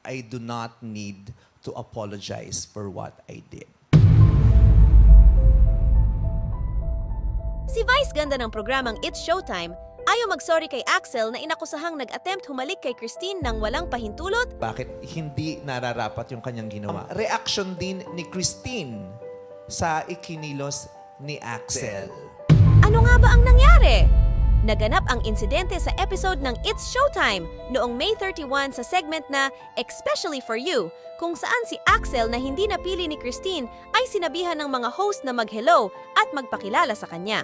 I do not need to apologize for what I did. Si Vice ganda ng programang It's Showtime, ayaw mag-sorry kay Axel na inakusahang nag-attempt humalik kay Christine nang walang pahintulot. Bakit hindi nararapat yung kanyang ginawa? Reaction din ni Christine sa ikinilos ni Axel. Ano nga ba ang nangyari? Naganap ang insidente sa episode ng It's Showtime noong May 31 sa segment na Especially for You, kung saan si Axel na hindi napili ni Christine ay sinabihan ng mga host na mag-hello at magpakilala sa kanya.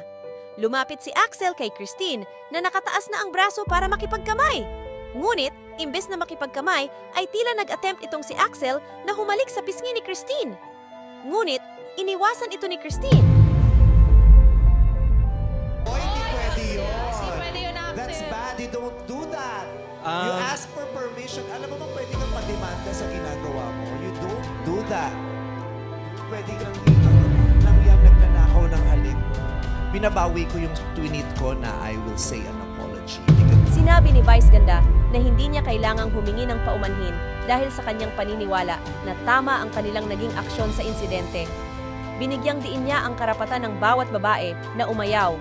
Lumapit si Axel kay Christine na nakataas na ang braso para makipagkamay. Ngunit, imbes na makipagkamay, ay tila nag-attempt itong si Axel na humalik sa pisngi ni Christine. Ngunit, iniwasan ito ni Christine. Oh, hindi pwede yun. Hindi pwede yun, Axel. That's bad. You don't do that. You ask for permission. Alam mo ba pwede kang pademanda sa ginagawa mo? You don't do that. Pwede kang nang yan nagnanakaw ng halik. Binabawi ko yung tweet ko na I will say an apology. Sinabi ni Vice Ganda na hindi niya kailangang humingi ng paumanhin dahil sa kanyang paniniwala na tama ang kanilang naging aksyon sa insidente. Binigyang diin niya ang karapatan ng bawat babae na umayaw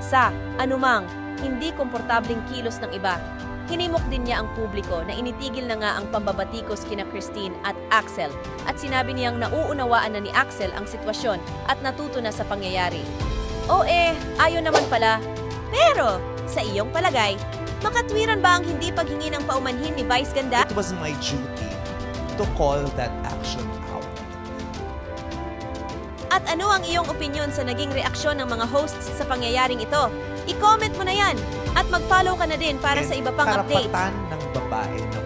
sa anumang hindi komportabling kilos ng iba. Hinimok din niya ang publiko na initigil na nga ang pambabatikos kina Christine at Axel at sinabi niyang nauunawaan na ni Axel ang sitwasyon at natuto na sa pangyayari. Ayaw naman pala. Pero, sa iyong palagay, makatwiran ba ang hindi paghingi ng paumanhin ni Vice Ganda? It was my duty to call that action out. At ano ang iyong opinyon sa naging reaksyon ng mga hosts sa pangyayaring ito? I-comment mo na yan at mag-follow ka na din para sa iba pang updates. Karapatan ng babae na